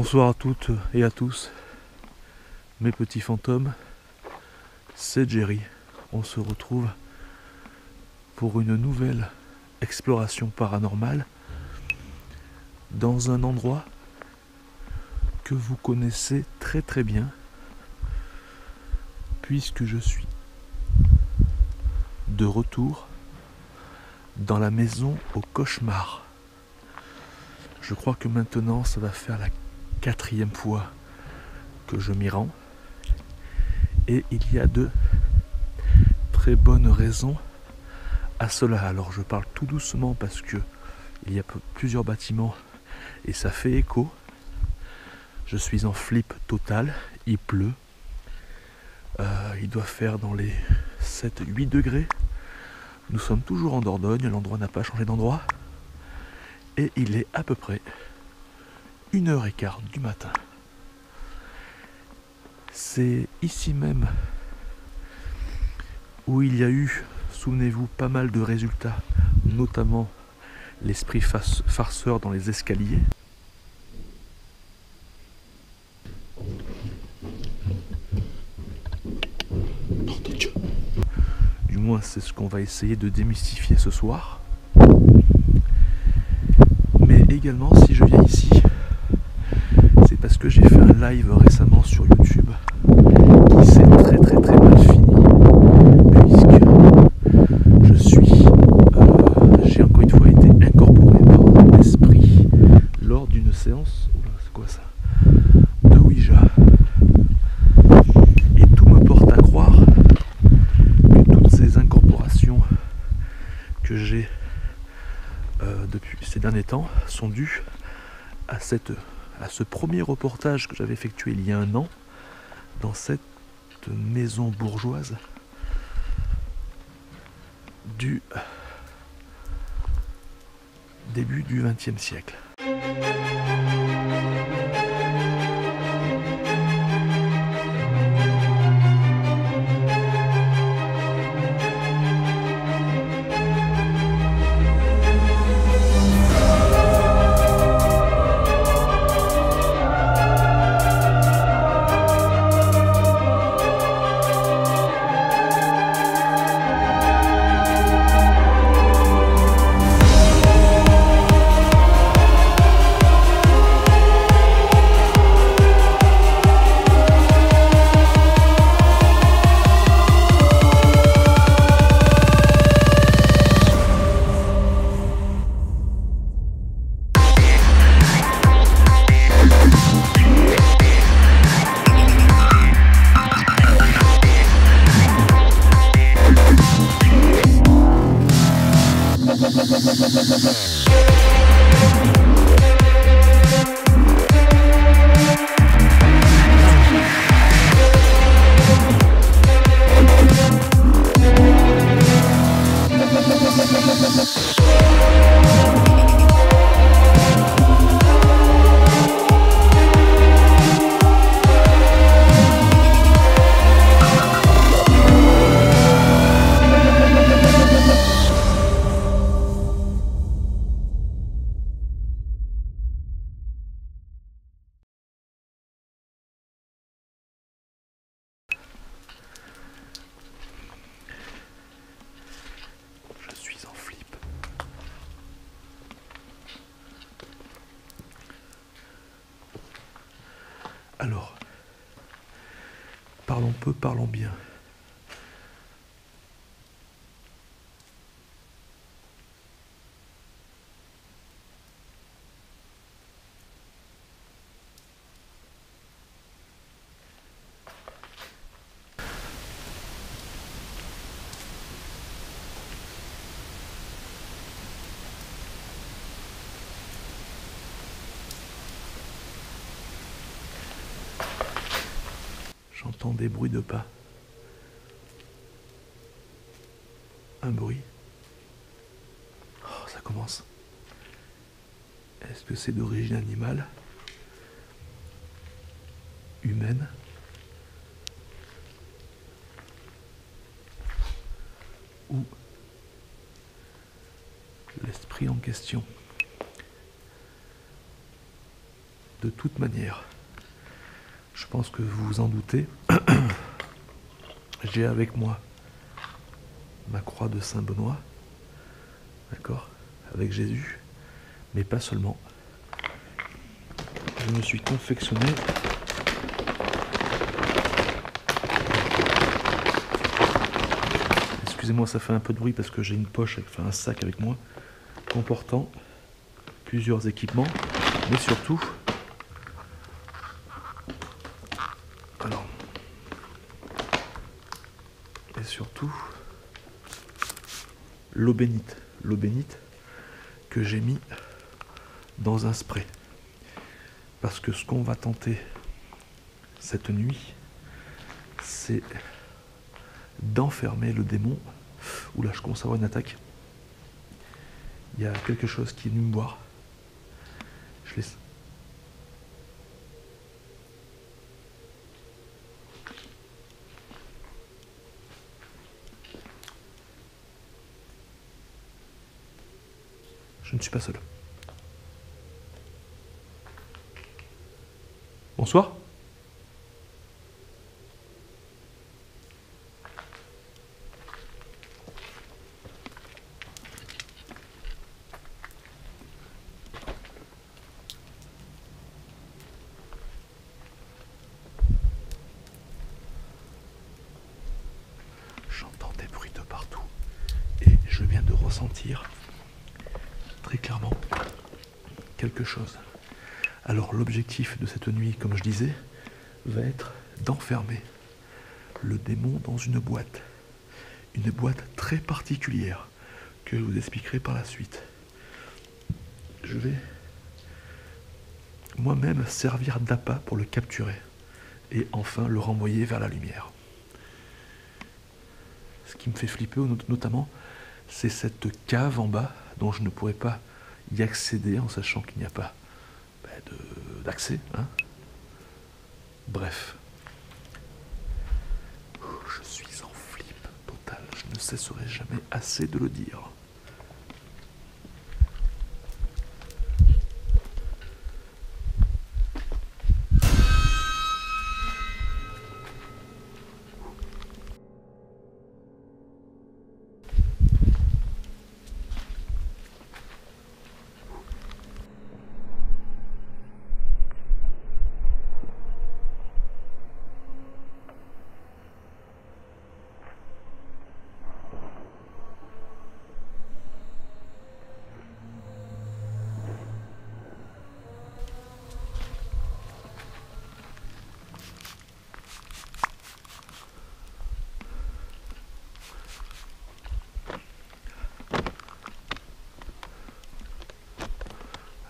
Bonsoir à toutes et à tous, mes petits fantômes, c'est Jerry. On se retrouve pour une nouvelle exploration paranormale dans un endroit que vous connaissez très très bien, puisque je suis de retour dans la maison au cauchemar. Je crois que maintenant ça va faire la 4e fois que je m'y rends, et il y a de très bonnes raisons à cela. Alors je parle tout doucement parce que il y a plusieurs bâtiments et ça fait écho. Je suis en flip total, il pleut, il doit faire dans les 7-8 degrés. Nous sommes toujours en Dordogne, l'endroit n'a pas changé d'endroit, et il est à peu près 1h15 du matin. C'est ici même où il y a eu, souvenez-vous, pas mal de résultats, notamment l'esprit farceur dans les escaliers. Du moins, c'est ce qu'on va essayer de démystifier ce soir. Mais également, si je viens ici, c'est parce que j'ai fait un live récemment sur YouTube qui s'est très mal fini, puisque j'ai encore une fois été incorporé par un esprit lors d'une séance, c'est quoi ça, de Ouija. Et tout me porte à croire que toutes ces incorporations que j'ai depuis ces derniers temps sont dues à ce premier reportage que j'avais effectué il y a un an dans cette maison bourgeoise du début du XXe siècle. Alors, parlons peu, parlons bien. J'entends des bruits de pas. Un bruit. Oh, ça commence. Est-ce que c'est d'origine animale? Humaine? Ou l'esprit en question? De toute manière, je pense que vous vous en doutez, j'ai avec moi ma croix de Saint-Benoît, d'accord, avec Jésus, mais pas seulement. Je me suis confectionné excusez-moi, ça fait un peu de bruit parce que j'ai une poche, enfin un sac avec moi, comportant plusieurs équipements, mais surtout, alors, et surtout, l'eau bénite que j'ai mis dans un spray. Parce que ce qu'on va tenter cette nuit, c'est d'enfermer le démon. Oula, je commence à avoir une attaque. Il y a quelque chose qui est venu me voir. Je laisse. Je ne suis pas seul. Bonsoir. J'entends des bruits de partout et je viens de ressentir très clairement quelque chose. Alors l'objectif de cette nuit, comme je disais, va être d'enfermer le démon dans une boîte très particulière que je vous expliquerai par la suite. Je vais moi-même servir d'appât pour le capturer et enfin le renvoyer vers la lumière. Ce qui me fait flipper notamment, c'est cette cave en bas dont je ne pourrais pas y accéder en sachant qu'il n'y a pas d'accès. Hein. Bref. Je suis en flip total, je ne cesserai jamais assez de le dire.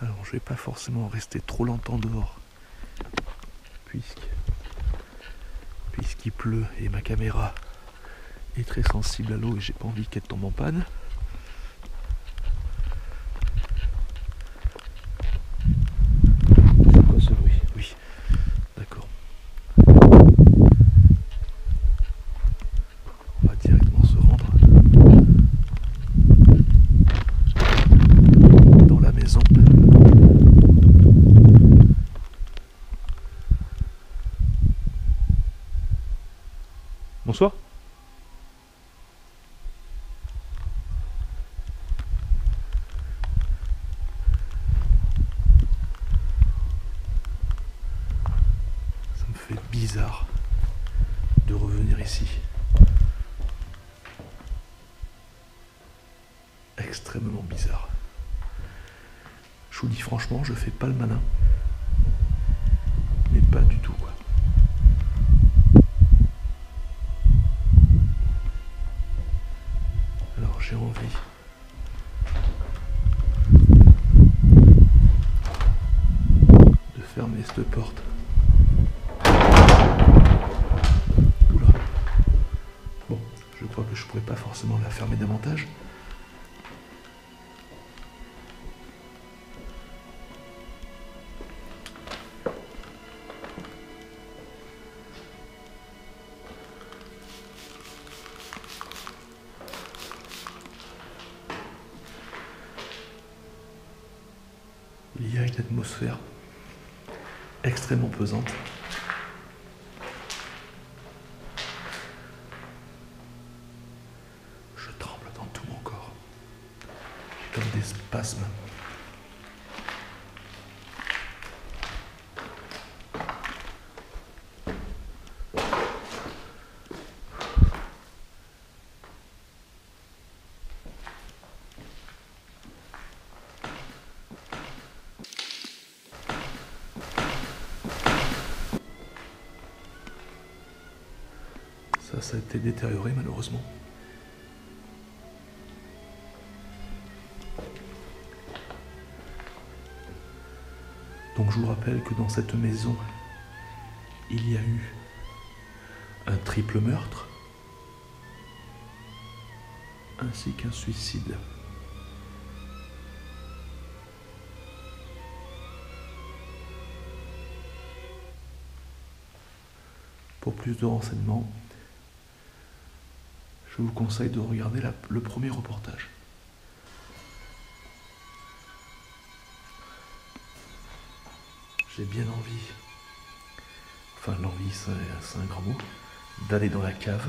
Alors je vais pas forcément rester trop longtemps dehors puisqu'il pleut et ma caméra est très sensible à l'eau et j'ai pas envie qu'elle tombe en panne. C'est quoi ce bruit? Oui, d'accord. On va directement se rendre dans la maison. Bonsoir. Ça me fait bizarre de revenir ici. Extrêmement bizarre. Je vous dis franchement, je fais pas le malin. Mais pas du tout, quoi. Alors j'ai envie de fermer cette porte. Oula. Bon, je crois que je pourrais pas forcément la fermer davantage. Il y a une atmosphère extrêmement pesante. Je tremble dans tout mon corps, comme des spasmes. Ça a été détérioré malheureusement. Donc je vous rappelle que dans cette maison, il y a eu un triple meurtre ainsi qu'un suicide. Pour plus de renseignements, je vous conseille de regarder le premier reportage. J'ai bien envie, enfin l'envie c'est un grand mot, d'aller dans la cave.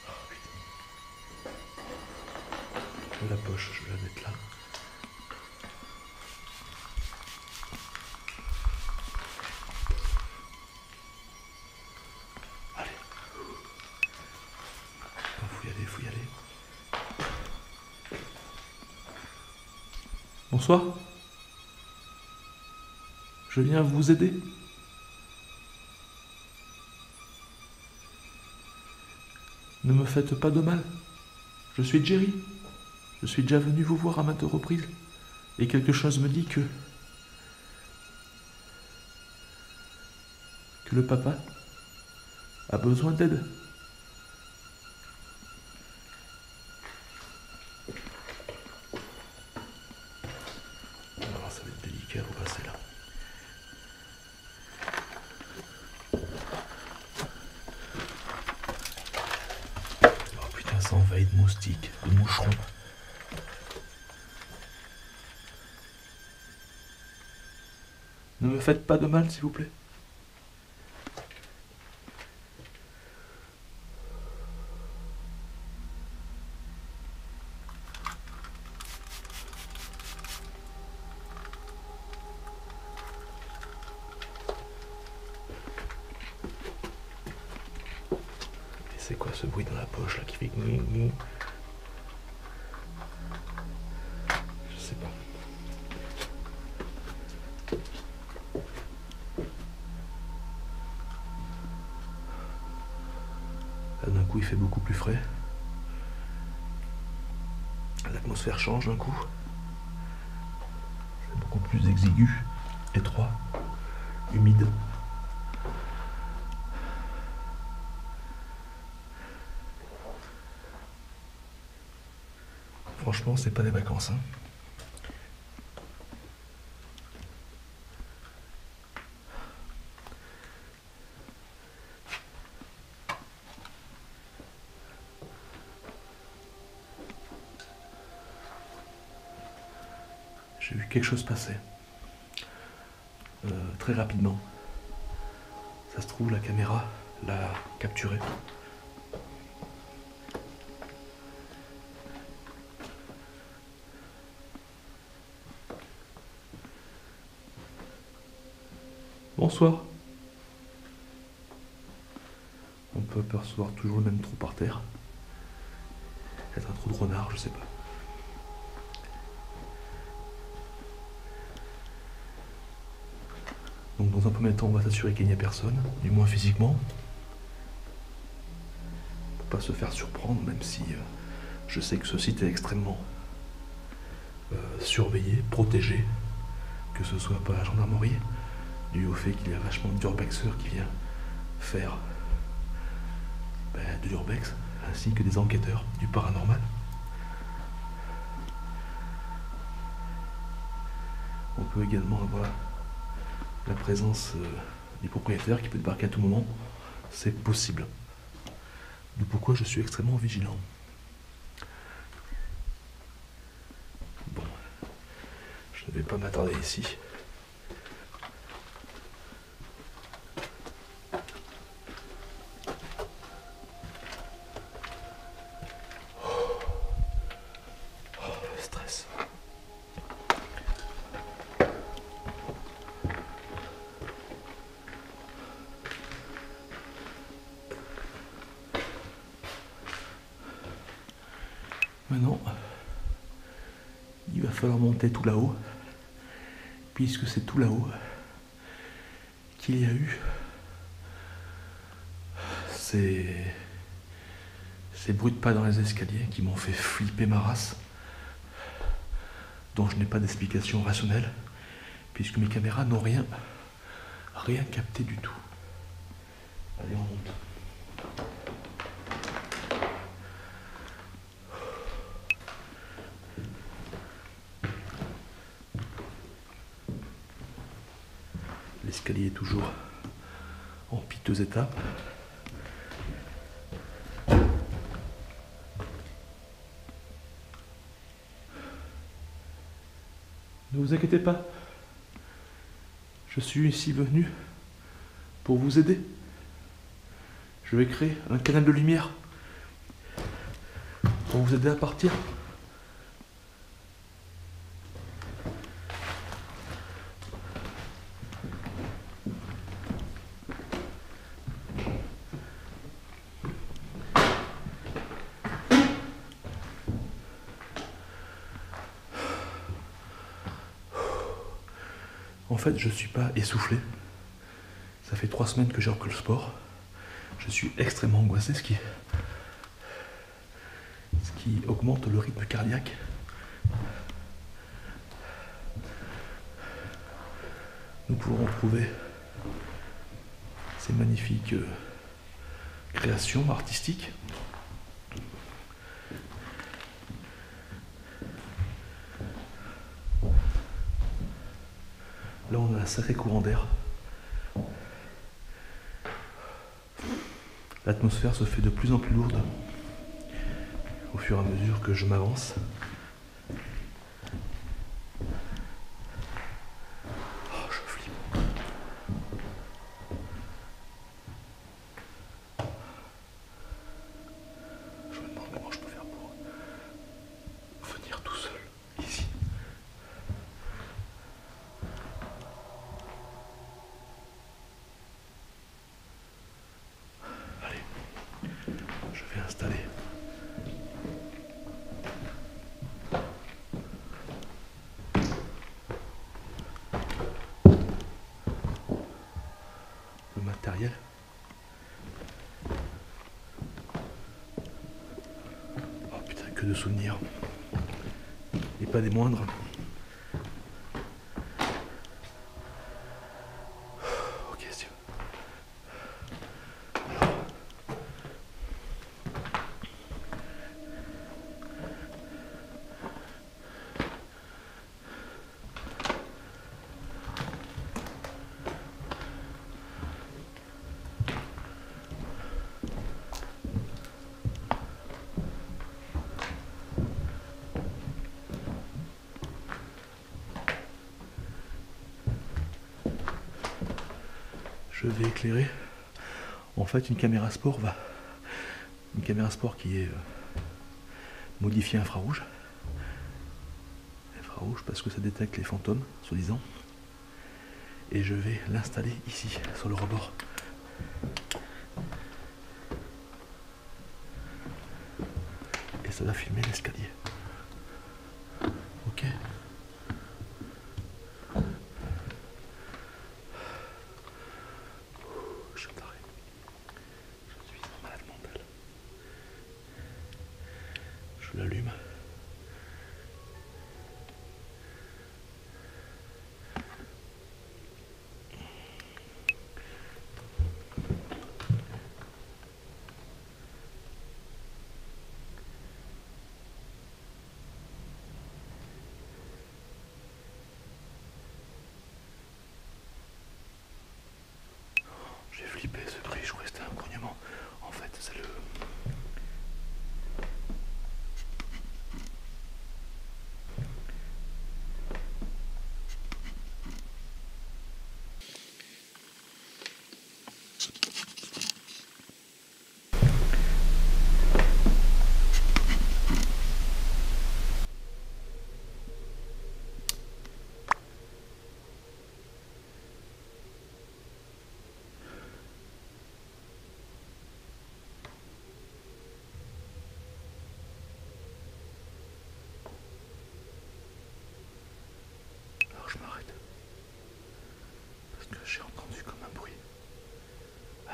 Oh putain. La poche, je vais la mettre là. Faut y aller. Bonsoir. Je viens vous aider. Ne me faites pas de mal. Je suis Jerry. Je suis déjà venu vous voir à maintes reprises. Et quelque chose me dit que le papa a besoin d'aide. Alors ça va être délicat, vous passez là. Oh putain, ça envahit de moustiques, de moucherons. Ne me faites pas de mal, s'il vous plaît. C'est quoi ce bruit dans la poche là qui fait gnou? Je sais pas. Là d'un coup il fait beaucoup plus frais. L'atmosphère change d'un coup. C'est beaucoup plus exigu, étroit, humide. Franchement, c'est pas des vacances, hein. J'ai vu quelque chose passer. Très rapidement. Ça se trouve, la caméra l'a capturé. Bonsoir. On peut apercevoir toujours le même trou par terre. Peut-être un trou de renard, je sais pas. Donc dans un premier temps, on va s'assurer qu'il n'y a personne, du moins physiquement. Pour pas se faire surprendre, même si je sais que ce site est extrêmement surveillé, protégé, que ce soit par la gendarmerie, dû au fait qu'il y a vachement d'urbexeurs qui viennent faire de l'urbex, ainsi que des enquêteurs du paranormal. On peut également avoir la présence du propriétaire qui peut débarquer à tout moment. C'est possible. D'où pourquoi je suis extrêmement vigilant. vais pas m'attarder ici. Le stress. Maintenant, il va falloir monter tout là-haut, puisque c'est tout là-haut qu'il y a eu ces bruits de pas dans les escaliers qui m'ont fait flipper ma race, dont je n'ai pas d'explication rationnelle, puisque mes caméras n'ont rien capté du tout. Allez, on monte. L'escalier est toujours en piteuse étape. Ne vous inquiétez pas, je suis ici venu pour vous aider. Je vais créer un canal de lumière pour vous aider à partir. En fait, je ne suis pas essoufflé. Ça fait 3 semaines que j'ai repris le sport. Je suis extrêmement angoissé, ce qui augmente le rythme cardiaque. Nous pouvons retrouver ces magnifiques créations artistiques. Là, on a un sacré courant d'air. L'atmosphère se fait de plus en plus lourde au fur et à mesure que je m'avance. Oh, je flippe. Je me demande comment je peux faire pour venir tout seul ici. Allez, je vais installer le matériel. Oh putain, que de souvenirs. Et pas des moindres. Ok, Steve. Alors. Je vais éclairer. En fait, une caméra sport qui est modifiée infrarouge. Infrarouge parce que ça détecte les fantômes, soi-disant. Et je vais l'installer ici, sur le rebord. Et ça va filmer l'escalier. Ok. Je suis taré. Je suis un malade mental. Je l'allume. J'ai flippé ce bruit, je crois que c'était un grognement. En fait, c'est le...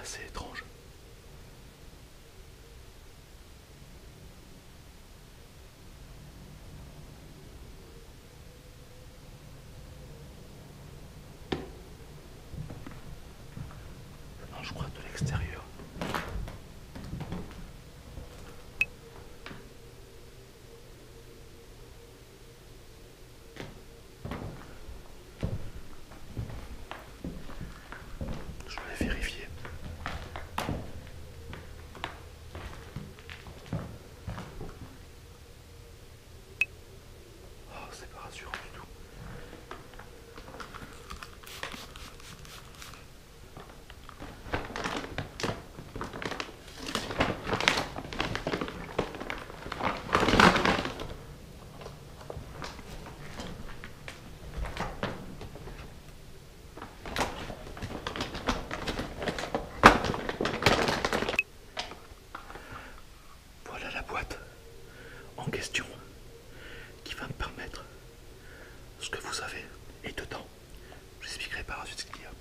assez étrange. Non, je crois de l'extérieur. Je vais vérifier. Oh, c'est pas rassurant du tout. Voilà la boîte en question qui va me permettre ce que vous avez. Et dedans, je vous expliquerai par la suite ce qu'il y a.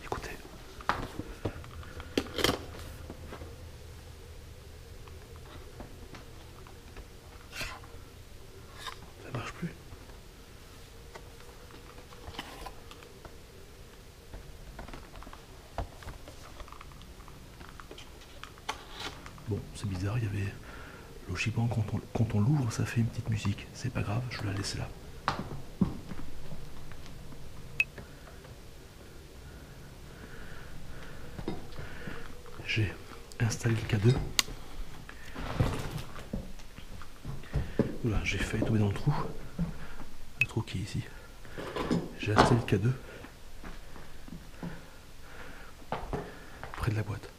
Écoutez. Ça marche plus. Bon, c'est bizarre, il y avait... Logiquement, quand on l'ouvre, ça fait une petite musique. C'est pas grave, je vais la laisser là. J'ai installé le K2. Voilà, j'ai failli tomber dans le trou qui est ici. J'ai installé le K2 près de la boîte.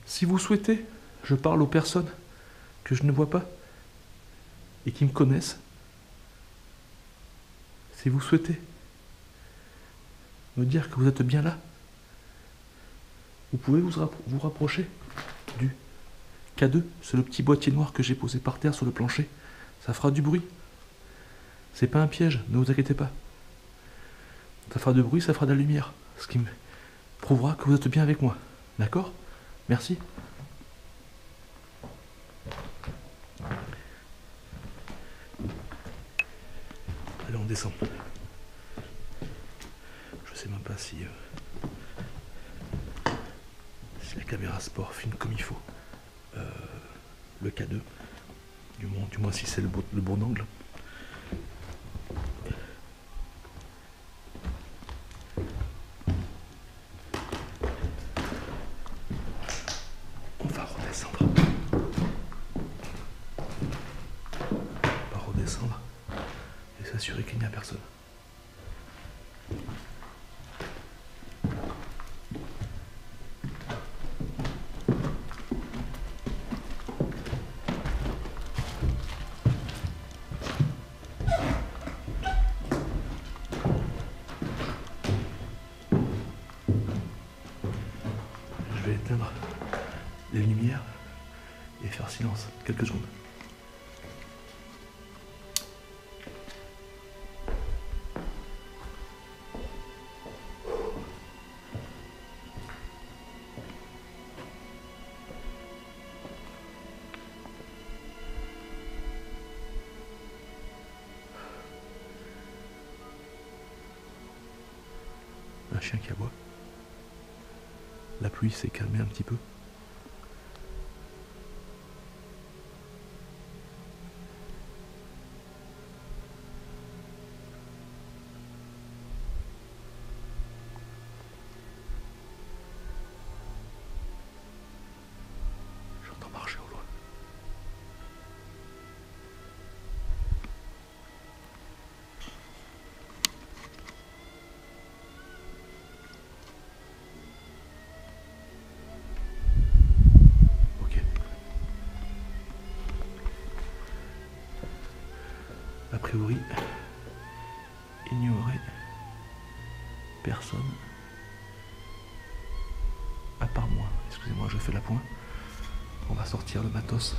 Si vous souhaitez, je parle aux personnes que je ne vois pas et qui me connaissent. Si vous souhaitez me dire que vous êtes bien là, vous pouvez vous rapprocher du K2. C'est le petit boîtier noir que j'ai posé par terre sur le plancher. Ça fera du bruit. C'est pas un piège, ne vous inquiétez pas. Ça fera du bruit, ça fera de la lumière. Ce qui me prouvera que vous êtes bien avec moi. D'accord ? Merci. Allez, on descend. Je sais même pas si la caméra sport filme comme il faut le K2. Du moins si c'est le bon angle. On va redescendre. Et s'assurer qu'il n'y a personne. Je vais éteindre les lumières et faire silence quelques secondes. Un chien qui aboie. La pluie s'est calmée un petit peu. J'entends marcher au loin. A priori, il n'y aurait personne à part moi. Excusez-moi, je fais la pointe. On va sortir le matos.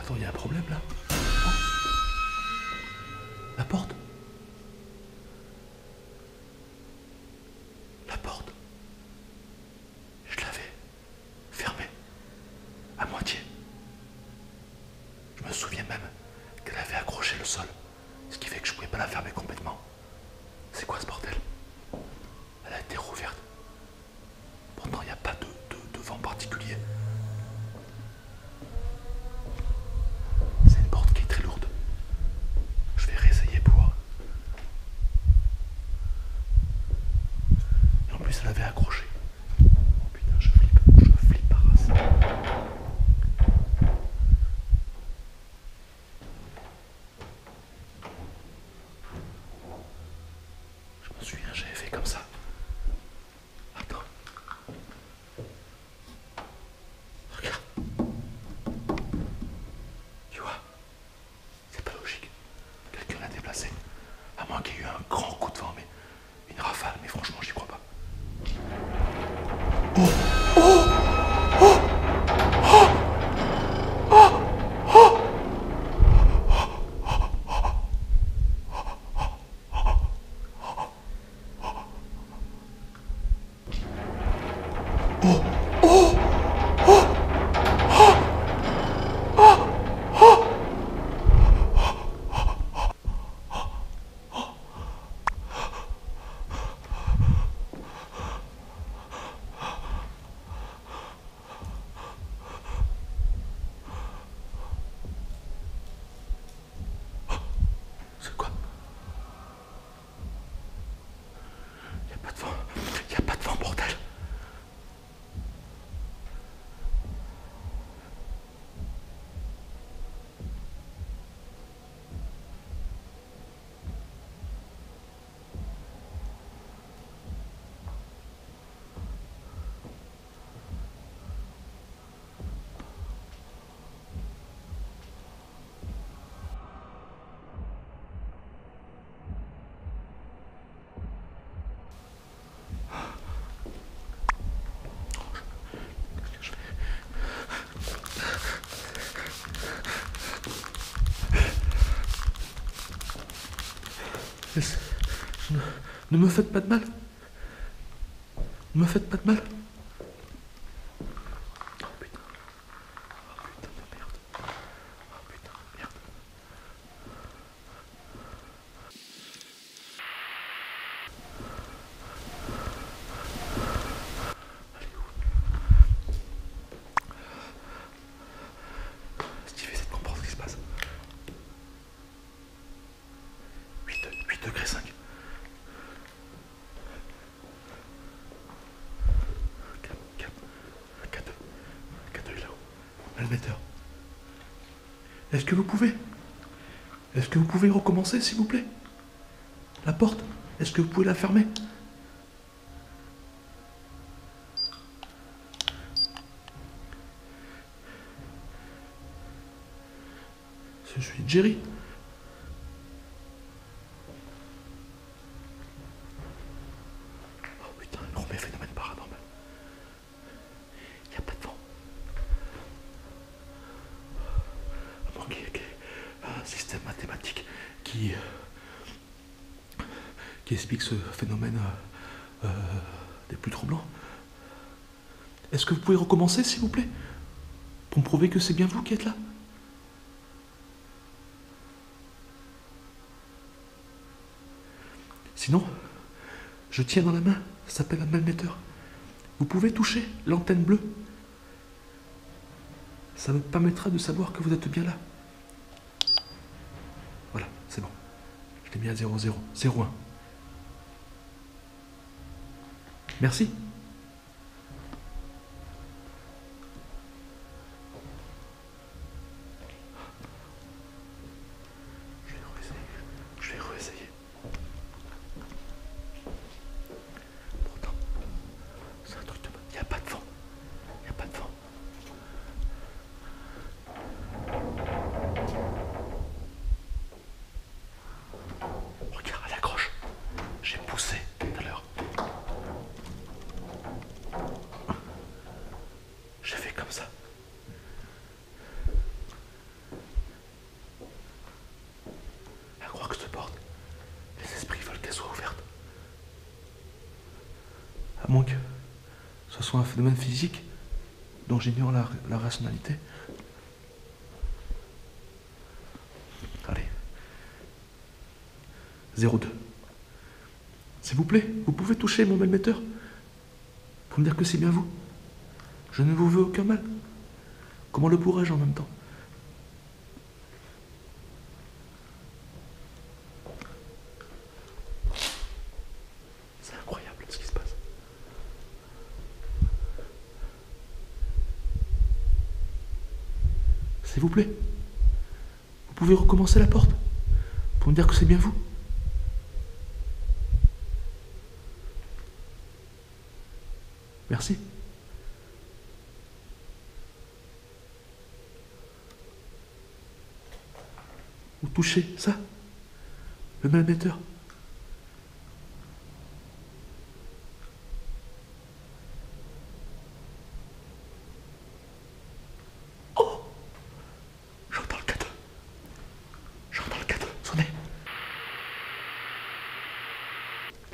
Attends, il y a un problème là. Oh. La porte. La porte. Je l'avais fermée. À moitié. Je me souviens même qu'elle avait accroché le sol. Ce qui fait que je pouvais pas la fermer complètement. C'est quoi ce bordel? Elle a été rouverte. Pourtant, il n'y a pas de vent particulier. C'est une porte qui est très lourde. Je vais réessayer pour voir. Et en plus, elle avait accroché. Oh putain, je flippe par race. Je me souviens, j'avais fait comme ça. Attends. Regarde. Tu vois, c'est pas logique. Quelqu'un l'a déplacé. À moins qu'il y ait eu un grand coup de vent, mais une rafale, mais franchement, j'y crois pas. Oh! Oh! Oh! Oh! Oh! Oh! Oh! Oh! C'est quoi? Y a pas de vent. Y a pas de vent, bordel. Ne, ne me faites pas de mal. Ne me faites pas de mal. Oh putain. Oh putain de merde. Oh putain de merde. Allez où? Steve, essaie de comprendre ce qui se passe. 8 degrés 5. 4 est là-haut. L'almetteur. Est-ce que vous pouvez recommencer, s'il vous plaît? La porte, est-ce que vous pouvez la fermer? Je suis Jerry. Oh putain, un premier phénomène paranormal. Il n'y a pas de vent. À moins qu'il y ait un système mathématique qui explique ce phénomène des plus troublants. Est-ce que vous pouvez recommencer, s'il vous plaît? Pour me prouver que c'est bien vous qui êtes là? Sinon, je tiens dans la main, ça s'appelle un malmetteur. Vous pouvez toucher l'antenne bleue. Ça me permettra de savoir que vous êtes bien là. Voilà, c'est bon. Je l'ai mis à 00, 01. Merci. Je vais réessayer. Pourtant, c'est un truc de... Il n'y a pas de vent. Il n'y a pas de vent. Regarde, elle accroche. J'ai poussé tout à l'heure. J'ai fait comme ça. À moins que ce soit un phénomène physique dont j'ignore la rationalité. Allez. 02. S'il vous plaît, vous pouvez toucher mon émetteur pour me dire que c'est bien vous. Je ne vous veux aucun mal. Comment le pourrais-je en même temps? C'est incroyable ce qui se passe. S'il vous plaît, vous pouvez recommencer la porte pour me dire que c'est bien vous. Merci. Vous touchez ça, le malmetteur. Oh, j'entends le cadeau. J'entends le cadeau sonner.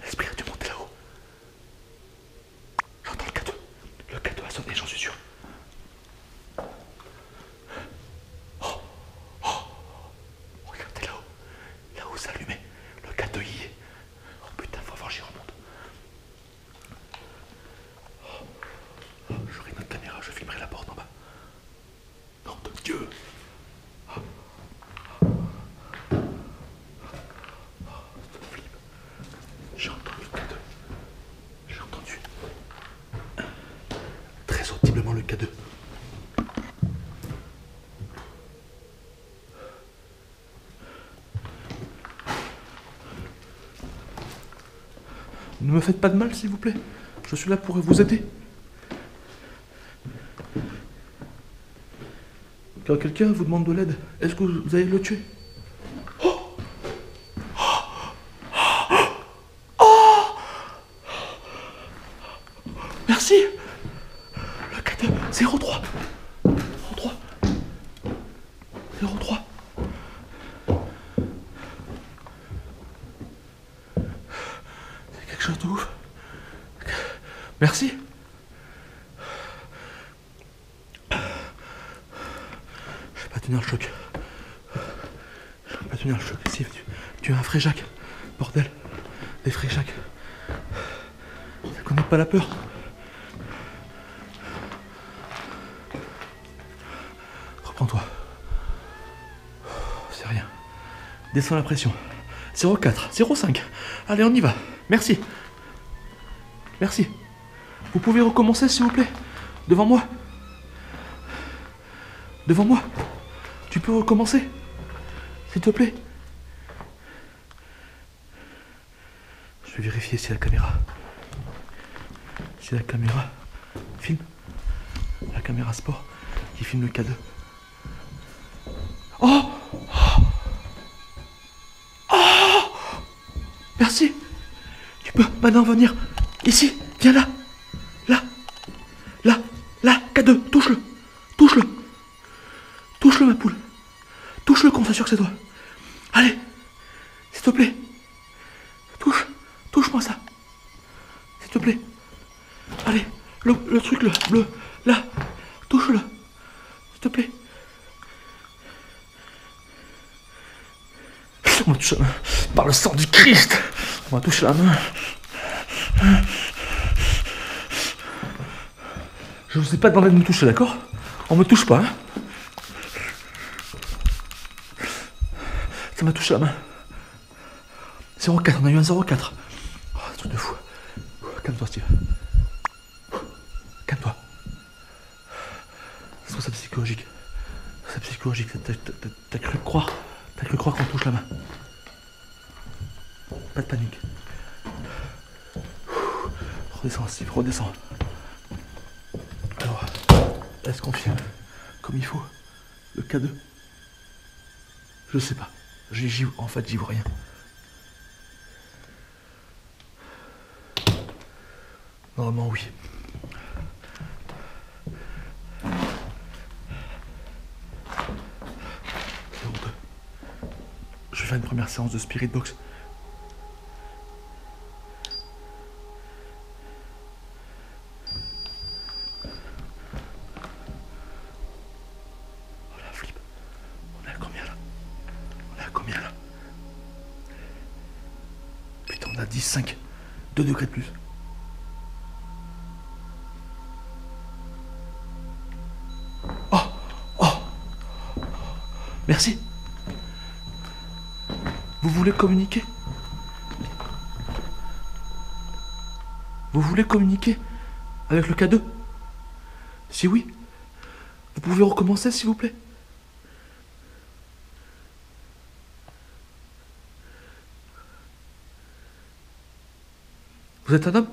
L'esprit a dû monter là-haut. J'entends le cadeau. Le cadeau a sonné, j'en suis sûr. Regardez là-haut. Là-haut, c'est allumé. Le cadeau y est. Oh putain, faut voir, j'y remonte. J'aurai notre caméra, je filmerai la porte en bas. Nom de Dieu. J'ai entendu le cadeau. J'ai entendu. Très audiblement le cadeau. Ne me faites pas de mal, s'il vous plaît. Je suis là pour vous aider. Quand quelqu'un vous demande de l'aide, est-ce que vous allez le tuer? Merci. Le cadeau 03. 03. 03. C'est quelque chose de ouf. Merci. Je vais pas tenir le choc. Je vais pas tenir le choc. Si, tu es un Fréjac. Bordel. Des Fréjac. Ça connaît pas la peur. Reprends-toi. C'est rien. Descends la pression. 04, 05. Allez, on y va. Merci. Merci. Vous pouvez recommencer, s'il vous plaît? Devant moi. Devant moi. Tu peux recommencer? S'il te plaît. Je vais vérifier si la caméra... Si la caméra filme. La caméra sport qui filme le cadeau. Oh! Oh! Merci. Tu peux maintenant venir ici. Viens là. Là. Là. Là. Cadeau. Touche-le. Touche-le. Touche-le, ma poule. Touche-le qu'on s'assure que c'est toi. Allez. S'il te plaît. Touche. Touche-moi ça. S'il te plaît. Allez. Le truc, le bleu. Là. Touche-le. S'il te plaît. On va toucher la main. Par le sang du Christ. On va toucher la main. Je vous ai pas demandé de me toucher, d'accord? On me touche pas, hein? Ça m'a touché la main. 04, on a eu un 04. Oh, un truc de fou. Calme-toi, Steve. Calme-toi. C'est psychologique. C'est psychologique. T'as cru croire. T'as cru croire qu'on touche la main. Pas de panique. Redescends, Steve, redescends. Alors, est-ce qu'on filme comme il faut le cadeau? Je sais pas. En fait, j'y vois rien. Normalement, oui. Je vais faire une première séance de Spirit Box. On a dit 5. 2 degrés de plus. Oh. Oh. Merci. Vous voulez communiquer? Vous voulez communiquer avec le K2? Si oui, vous pouvez recommencer s'il vous plaît? Vous êtes un homme?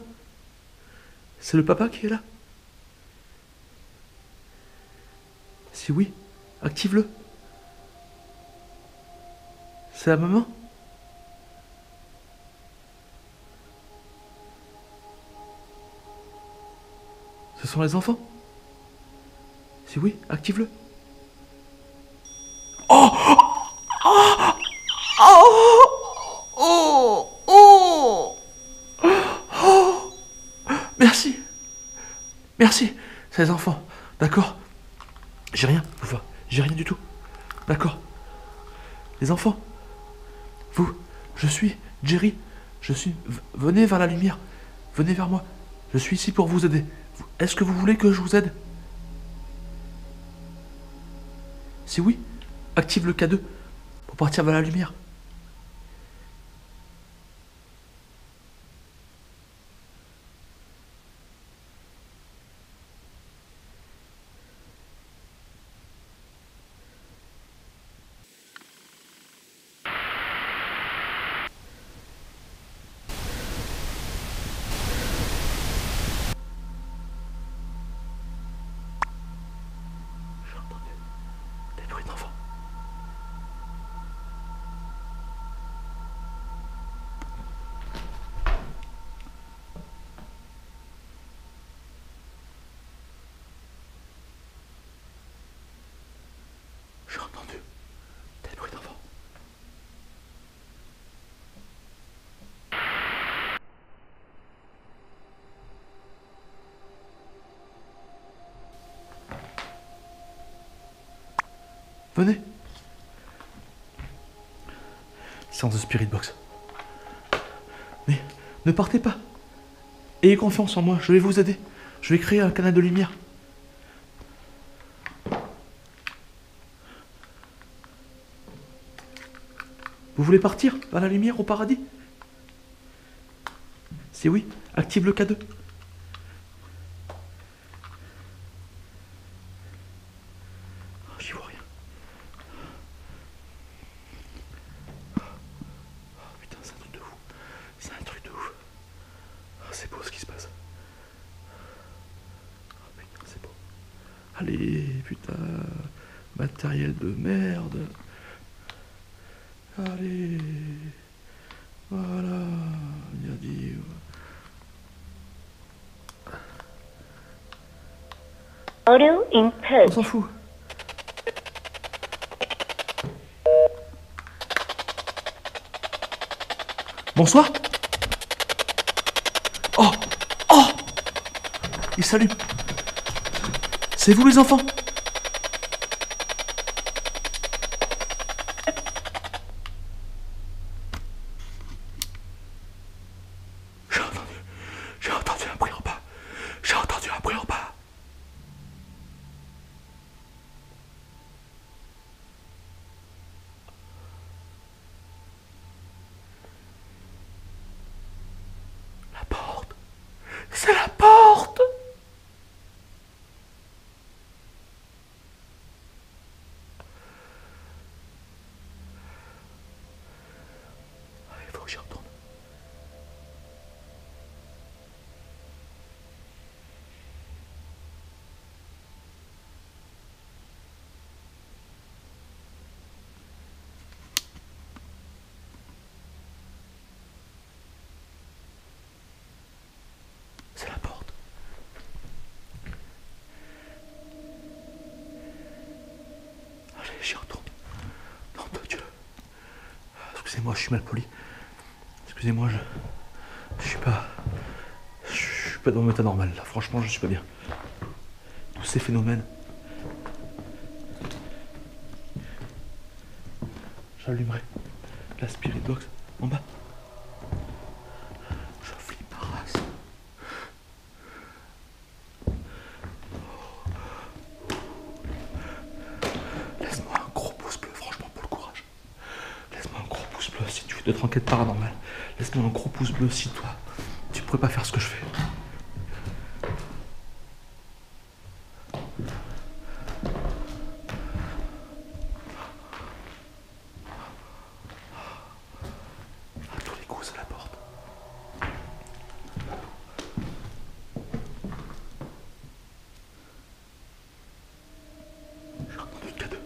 C'est le papa qui est là? Si oui, active-le. C'est la maman? Ce sont les enfants? Si oui, active-le. Oh! Oh! Oh! Oh! Oh! Merci. Merci. C'est les enfants. D'accord? J'ai rien, enfin, j'ai rien du tout. D'accord? Les enfants. Vous, je suis Jerry. Venez vers la lumière. Venez vers moi. Je suis ici pour vous aider. Est-ce que vous voulez que je vous aide? Si oui, active le K2 pour partir vers la lumière. J'ai entendu des bruits d'enfants. J'ai entendu des bruits d'enfants. Venez. Séance de Spirit Box. Mais ne partez pas. Ayez confiance en moi, je vais vous aider. Je vais créer un canal de lumière. Vous voulez partir vers la lumière au paradis? Si oui, active le K2. Oh, j'y vois rien. Oh putain, c'est un truc de ouf. C'est un truc de ouf. Oh, c'est beau ce qui se passe. Oh putain, c'est beau. Allez, putain. Matériel de merde. Allez. Voilà. Bien dit. Audio On input. s'en fout. Bonsoir. Oh. Oh. Il s'allume. C'est vous les enfants? J'ai entendu un bruit en bas. J'ai entendu un bruit en bas. La porte. C'est la porte. Il faut que j'y retourne. C'est la porte. Allez, j'y retourne. Nom de Dieu. Excusez-moi, je suis mal poli. Excusez-moi, je suis pas. Je suis pas dans mon état normal là. Franchement, je suis pas bien. Tous ces phénomènes. J'allumerai la Spirit Box en bas. d'être enquête paranormale. Laisse-moi un gros pouce bleu si toi, tu pourrais pas faire ce que je fais. À tous les coups, c'est la porte. J'ai entendu le cadeau.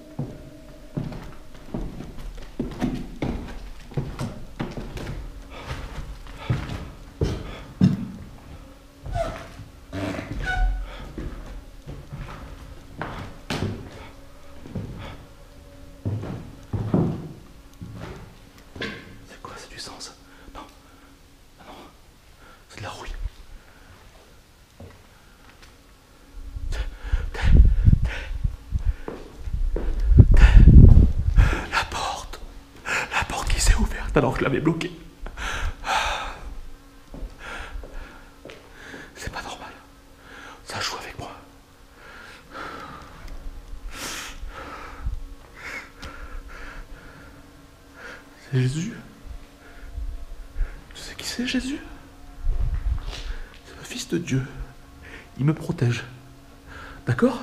C'est quoi, c'est du sang ça? Non. Ah non. C'est de la rouille. La porte. La porte qui s'est ouverte alors que je l'avais bloquée. C'est pas normal. Ça joue avec moi. C'est Jésus. Tu sais qui c'est, Jésus? C'est le Fils de Dieu. Il me protège. D'accord?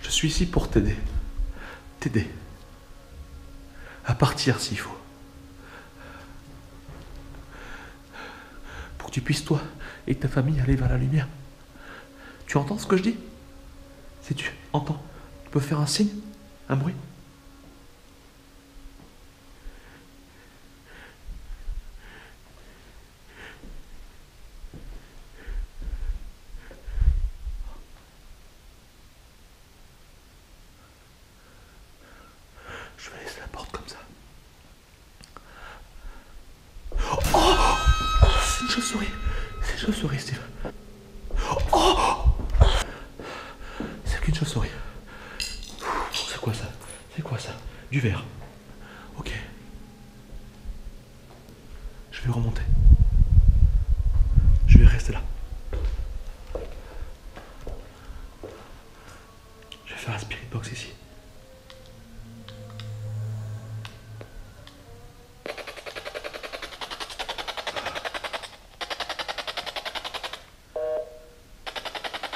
Je suis ici pour t'aider. T'aider. À partir s'il faut. Pour que tu puisses, toi et ta famille, aller vers la lumière. Tu entends ce que je dis? Si tu entends, tu peux faire un signe? Un bruit? Je vais laisser la porte comme ça. Oh, c'est une chauve-souris. C'est une chauve-souris, Steve. Oh, c'est qu'une chauve-souris. C'est quoi ça? C'est quoi ça? Du verre. Ok. Je vais remonter. Je vais rester là. Je vais faire la spirit box ici.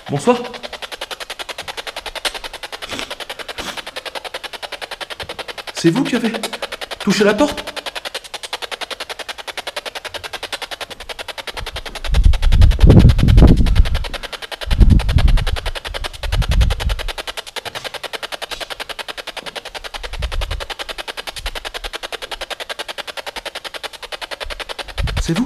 Bonsoir. C'est vous qui avez touché la porte? C'est vous?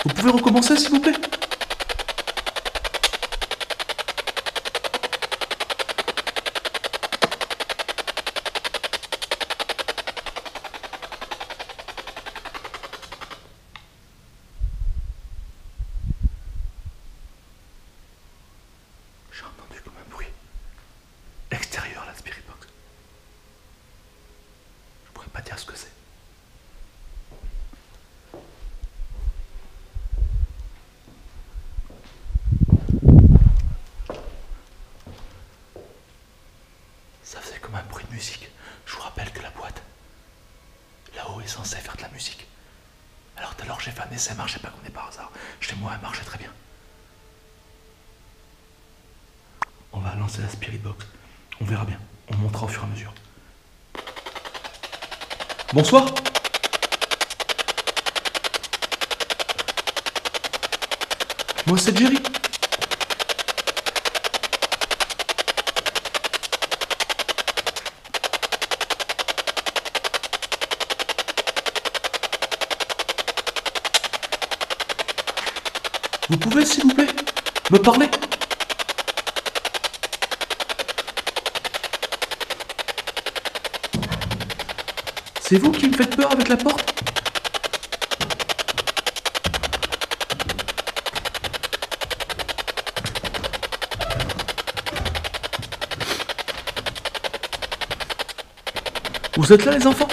Vous pouvez recommencer, s'il vous plaît? J'ai entendu comme un bruit extérieur à la spirit box. Je pourrais pas dire ce que c'est. Ça faisait comme un bruit de musique. Je vous rappelle que la boîte, là-haut, est censée faire de la musique. Alors tout à l'heure, j'ai fait un essai, ça marchait pas comme des par hasard. Chez moi, elle marchait très bien. On va lancer la spirit box. On verra bien. On montera au fur et à mesure. Bonsoir. Moi, c'est Jerry. Vous pouvez, s'il vous plaît, me parler? C'est vous qui me faites peur avec la porte? Vous êtes là, les enfants?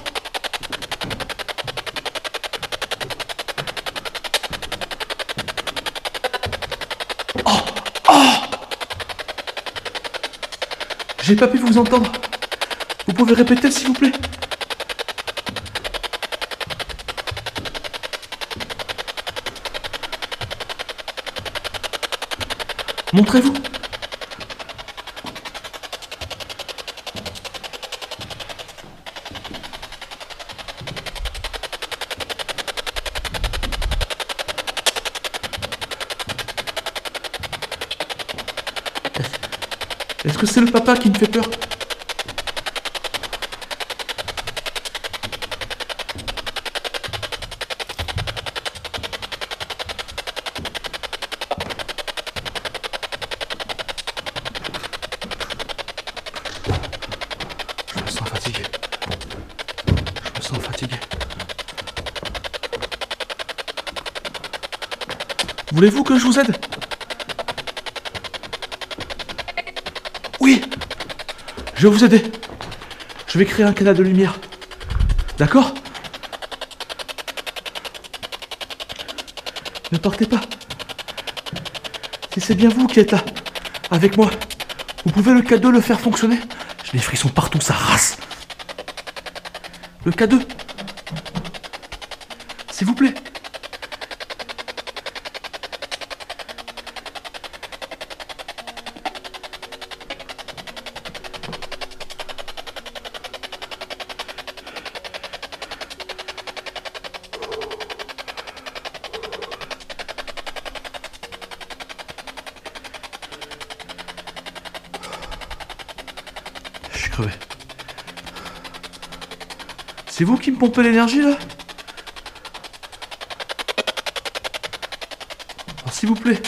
J'ai pas pu vous entendre. Vous pouvez répéter, s'il vous plaît? Montrez-vous. Est-ce que c'est le papa qui me fait peur? Je me sens fatigué. Je me sens fatigué. Voulez-vous que je vous aide? Oui, je vais vous aider. Je vais créer un canal de lumière. D'accord? Ne partez pas. Si c'est bien vous qui êtes là, avec moi, vous pouvez le K2 le faire fonctionner? J'ai des frissons partout, ça rase. Le K2. S'il vous plaît. Je suis crevé. C'est vous qui me pompez l'énergie là? Alors s'il vous plaît,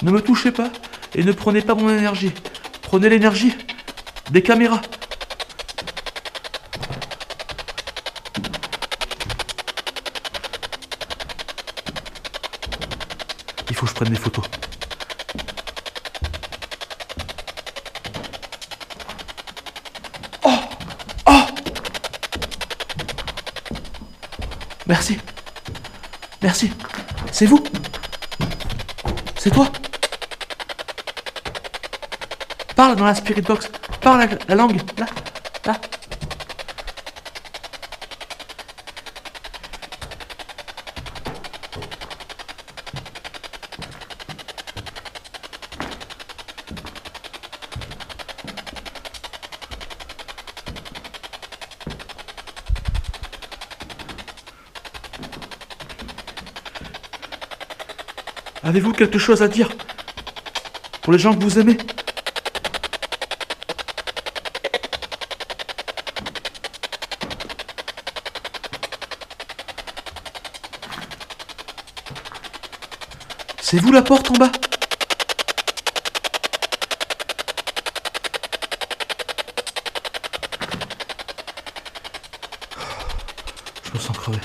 ne me touchez pas et ne prenez pas mon énergie. Prenez l'énergie des caméras. Il faut que je prenne des photos. Oh! Oh! Merci. Merci. C'est vous? C'est toi? Parle dans la spirit box. Parle la langue. Là. Là. Avez-vous quelque chose à dire pour les gens que vous aimez? C'est vous la porte en bas? Je me sens crevé.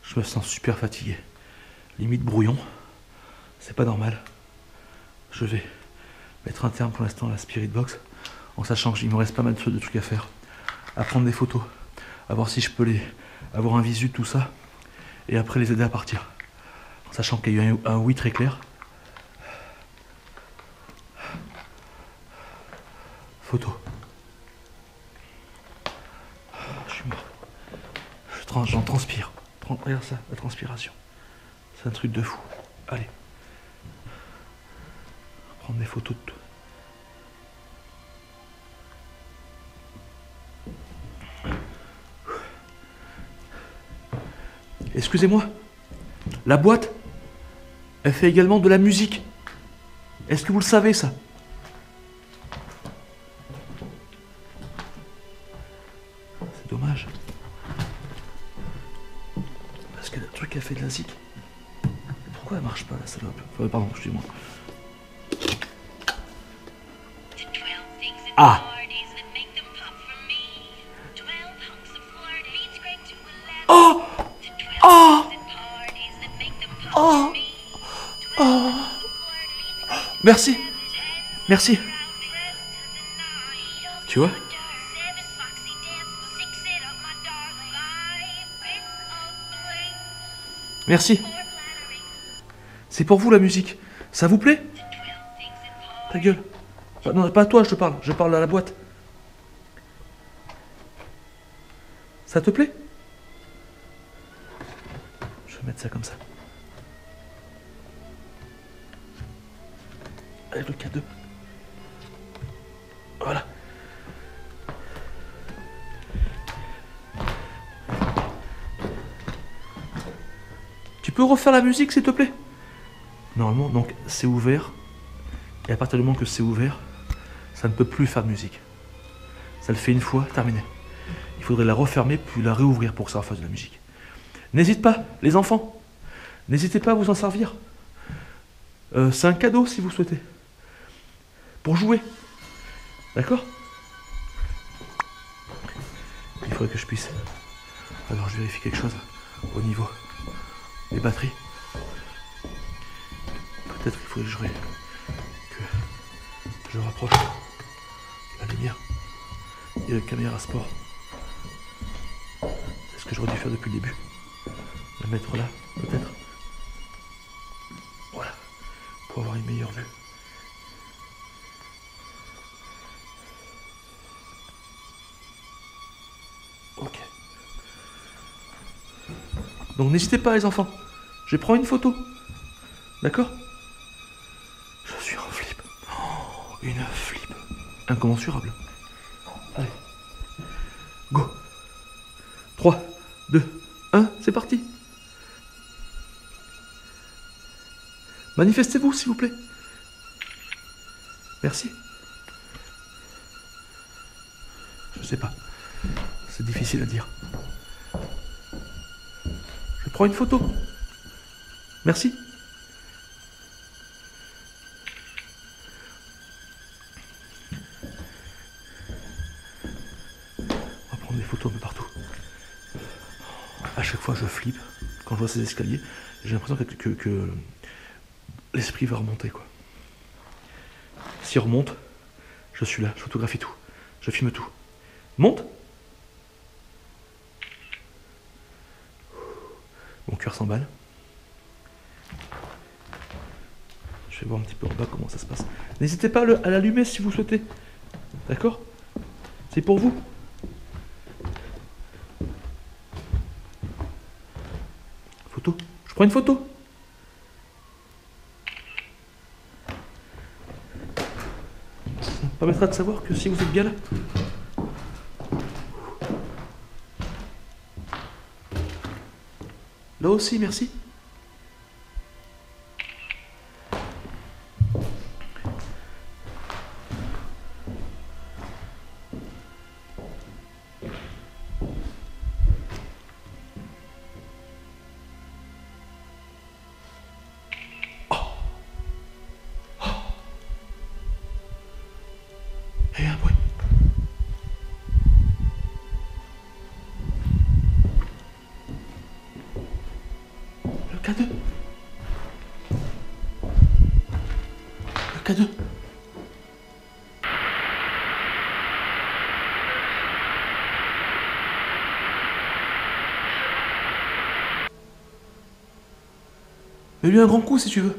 Je me sens super fatigué. Limite brouillon. C'est pas normal. Je vais mettre un terme pour l'instant à la Spirit Box, en sachant qu'il me reste pas mal de trucs à faire. À prendre des photos, à voir si je peux avoir un visu de tout ça, et après les aider à partir. En sachant qu'il y a eu un oui très clair. Photo. Je suis mort. J'en transpire. Regarde ça, la transpiration. C'est un truc de fou. Allez. Prendre des photos de tout. Excusez-moi. La boîte, elle fait également de la musique. Est-ce que vous le savez, ça? C'est dommage. Parce que le truc, elle fait de la zik. Pourquoi elle marche pas, la salope? Pardon, excusez-moi. Ah! Oh! Oh! Oh! Oh! Merci. Merci. Tu vois? Merci. C'est pour vous la musique. Ça vous plaît? Ta gueule. Non, pas à toi, je te parle. Je parle à la boîte. Ça te plaît? Je vais mettre ça comme ça. Avec le K2. Voilà. Tu peux refaire la musique, s'il te plaît? Normalement, donc, c'est ouvert. Et à partir du moment que c'est ouvert, ça ne peut plus faire de musique. Ça le fait une fois, terminé. Il faudrait la refermer, puis la réouvrir pour que ça refasse de la musique. N'hésite pas, les enfants. N'hésitez pas à vous en servir. C'est un cadeau, si vous souhaitez. Pour jouer. D'accord? Il faudrait que je puisse. Alors, je vérifie quelque chose au niveau des batteries. Peut-être qu'il faudrait que je rapproche la lumière et la caméra sport. C'est ce que j'aurais dû faire depuis le début. La mettre là, peut-être. Voilà. Pour avoir une meilleure vue. Ok. Donc n'hésitez pas les enfants. Je vais prendre une photo. D'accord? Je suis en flip. Oh, une flip. Incommensurable. Allez. Go. 3, 2, 1, c'est parti. Manifestez-vous, s'il vous plaît. Merci. Je sais pas. C'est difficile à dire. Je prends une photo. Merci. On va prendre des photos un peu partout. À chaque fois, je flippe. Quand je vois ces escaliers, j'ai l'impression que l'esprit va remonter, quoi. S'il remonte, je suis là, je photographie tout. Je filme tout. Monte. Mon cœur s'emballe. Je vais voir un petit peu en bas comment ça se passe. N'hésitez pas à l'allumer si vous souhaitez. D'accord? C'est pour vous. Photo. Je prends une photo. Ça me permettra de savoir que si vous êtes bien là. Là aussi, merci. Et un bruit. Le K2. Le K2. Mets-lui un grand coup si tu veux.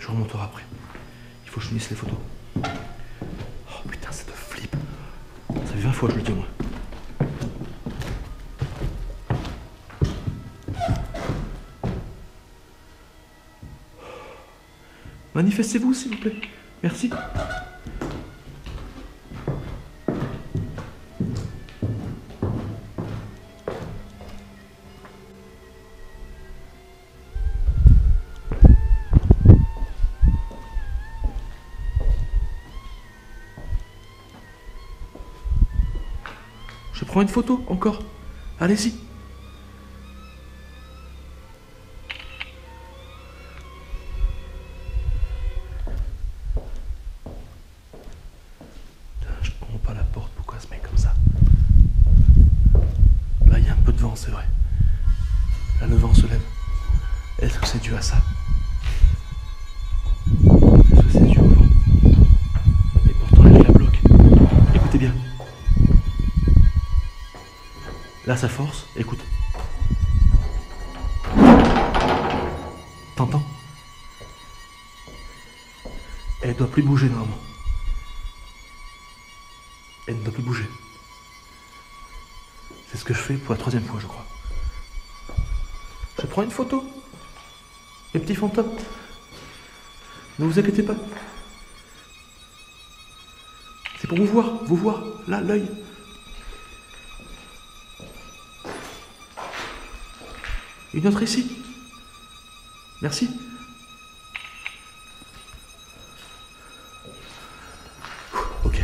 Je remonterai après. Il faut que je finisse les photos. Oh putain, ça te flippe. Ça fait 20 fois que je le dis moi. Manifestez-vous s'il vous plaît. Merci. Je prends une photo encore. Allez-y. Je ne comprends pas la porte, pourquoi elle se met comme ça. Là, il y a un peu de vent, c'est vrai. Là, le vent se lève. Est-ce que c'est dû à ça? Est-ce que c'est dû au vent? Mais pourtant, elle la bloque. Écoutez bien. Là, ça force. Écoute. T'entends? Elle doit plus bouger normalement. Elle ne doit plus bouger. C'est ce que je fais pour la 3e fois, je crois. Je prends une photo. Les petits fantômes. Ne vous inquiétez pas. C'est pour vous voir, là, l'œil. Une autre ici. Merci. Ok.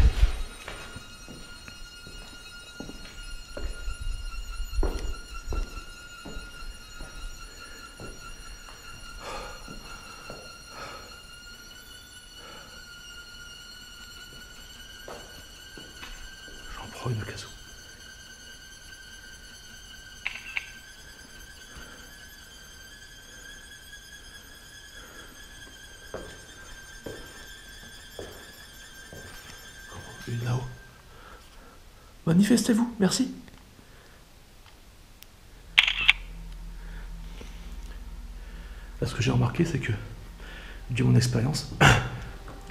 J'en prends une au cas où. Une là-haut. Manifestez-vous, merci. Là, ce que j'ai remarqué, c'est que, du mon expérience,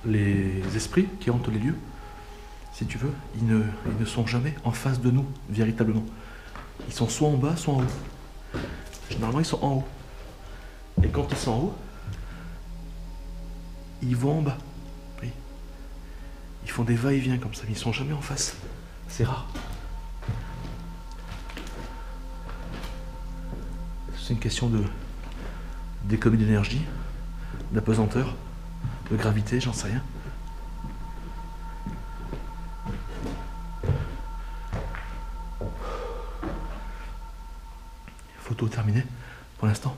les esprits qui hantent les lieux, si tu veux, ils ne sont jamais en face de nous, véritablement. Ils sont soit en bas, soit en haut. Généralement, ils sont en haut. Et quand ils sont en haut, ils vont en bas. Oui. Ils font des va-et-vient comme ça, mais ils sont jamais en face. C'est rare. C'est une question d'économie d'énergie, d'apesanteur, de gravité, j'en sais rien. Photo terminée. Pour l'instant,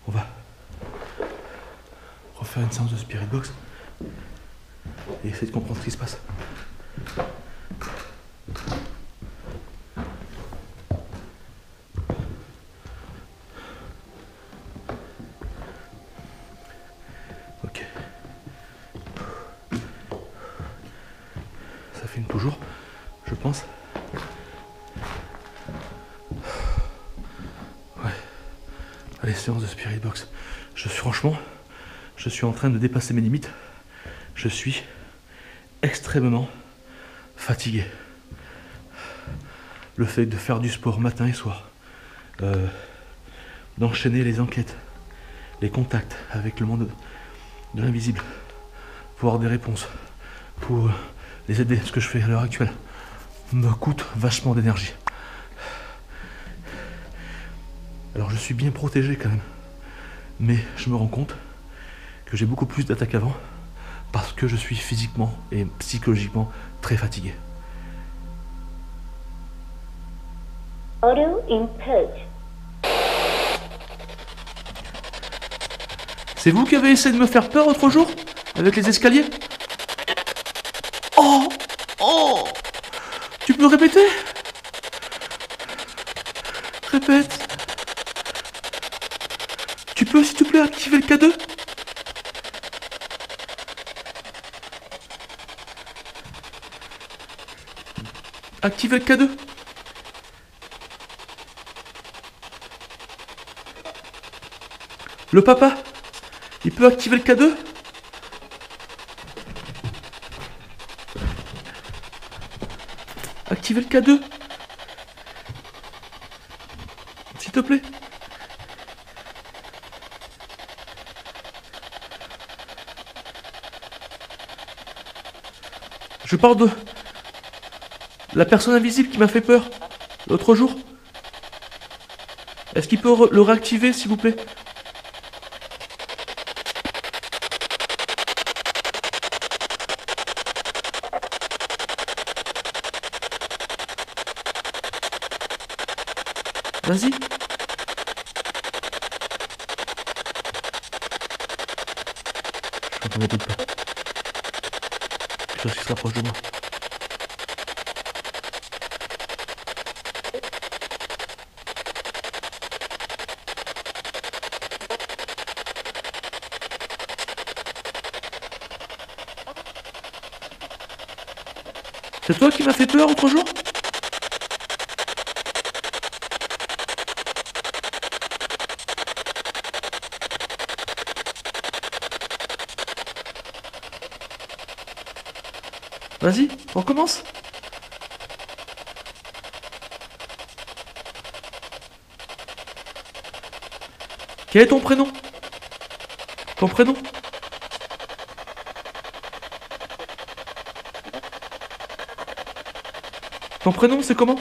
on va refaire une séance de Spirit Box et essayer de comprendre ce qui se passe. Ok. Ça filme toujours, je pense. Ouais. Allez, séance de Spirit Box. Franchement, je suis en train de dépasser mes limites. Je suis extrêmement fatigué. Le fait de faire du sport matin et soir, d'enchaîner les enquêtes, les contacts avec le monde de l'invisible, pour avoir des réponses, pour les aider, ce que je fais à l'heure actuelle, me coûte vachement d'énergie. Alors je suis bien protégé quand même, mais je me rends compte que j'ai beaucoup plus d'attaques avant parce que je suis physiquement et psychologiquement très fatigué. Audio input. C'est vous qui avez essayé de me faire peur l'autre jour avec les escaliers? Oh! Oh! Tu peux répéter? Répète. Tu peux s'il te plaît activer le K2? Activer le K2. Le papa, il peut activer le K2? Activer le K2. S'il te plaît. Je parle de la personne invisible qui m'a fait peur l'autre jour. Est-ce qu'il peut le réactiver, s'il vous plaît? Vas-y. Je n'entendais pas. Quelque chose qui se rapproche de moi. C'est toi qui m'as fait peur l'autre jour? Vas-y, on recommence. Quel est ton prénom? Ton prénom? Ton prénom, c'est comment?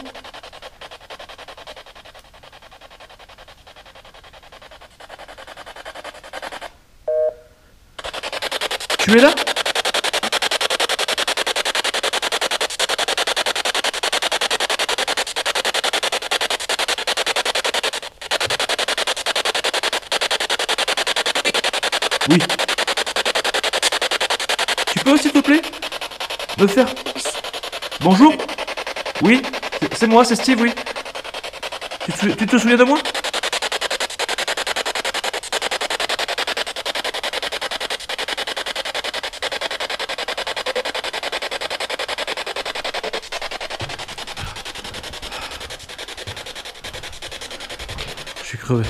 Tu es là? Oui. Tu peux, s'il te plaît, me faire... Bonjour? Oui, c'est moi, c'est Steve, oui. Tu te souviens de moi? Je suis crevé.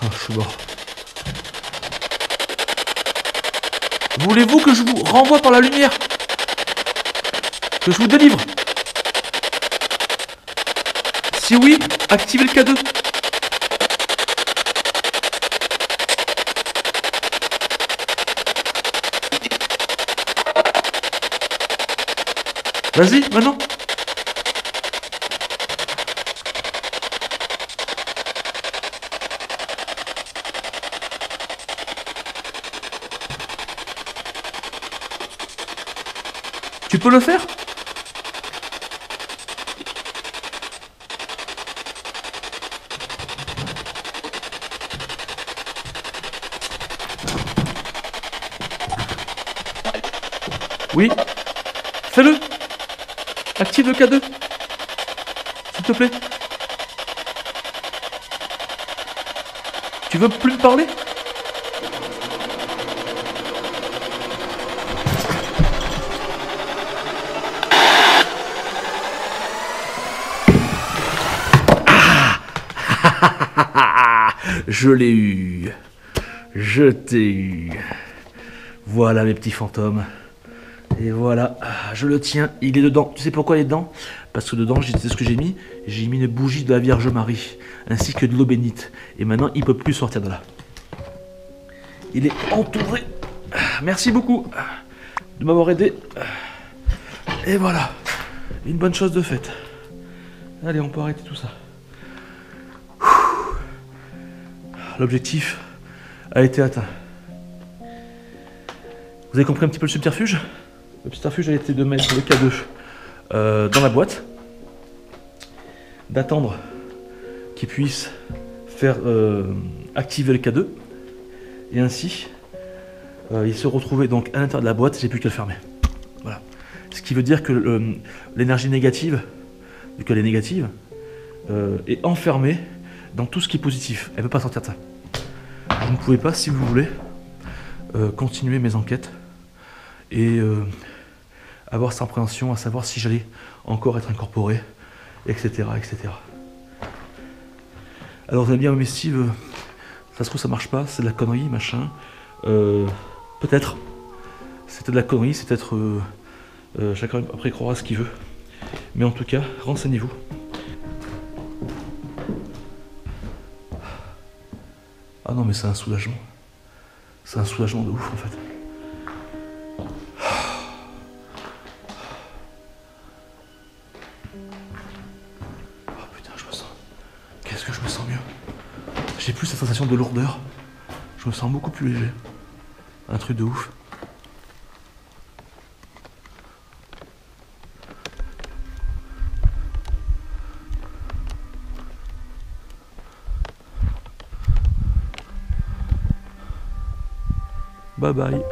Ah, je suis mort. Voulez-vous que je vous renvoie par la lumière? Que je vous délivre? Si oui, activez le K2. Vas-y, maintenant. Tu peux le faire? Oui. Fais-le. Active le K2. S'il te plaît. Tu veux plus me parler? Je l'ai eu. Je t'ai eu. Voilà mes petits fantômes. Et voilà, je le tiens, il est dedans. Tu sais pourquoi il est dedans? Parce que dedans, c'est ce que j'ai mis. J'ai mis une bougie de la Vierge Marie, ainsi que de l'eau bénite. Et maintenant, il ne peut plus sortir de là. Il est entouré. Merci beaucoup de m'avoir aidé. Et voilà, une bonne chose de faite. Allez, on peut arrêter tout ça. L'objectif a été atteint. Vous avez compris un petit peu le subterfuge? Le subterfuge a été de mettre le K2 dans la boîte, d'attendre qu'il puisse faire activer le K2, et ainsi il se retrouvait donc à l'intérieur de la boîte, j'ai plus qu'à le fermer. Voilà. Ce qui veut dire que l'énergie négative, vu qu'elle est négative, est enfermée dans tout ce qui est positif. Elle ne peut pas sortir de ça. Je ne pouvais pas, si vous voulez, continuer mes enquêtes et avoir cette appréhension à savoir si j'allais encore être incorporé, etc., etc. Alors vous allez me dire, mais Steve, ça se trouve ça marche pas, c'est de la connerie, machin. Peut-être. C'était de la connerie, c'est peut-être... chacun après croira ce qu'il veut. Mais en tout cas, renseignez-vous. Ah non mais c'est un soulagement. C'est un soulagement de ouf en fait. Oh putain, je me sens... Qu'est-ce que je me sens mieux. J'ai plus cette sensation de lourdeur. Je me sens beaucoup plus léger. Un truc de ouf. Bye bye.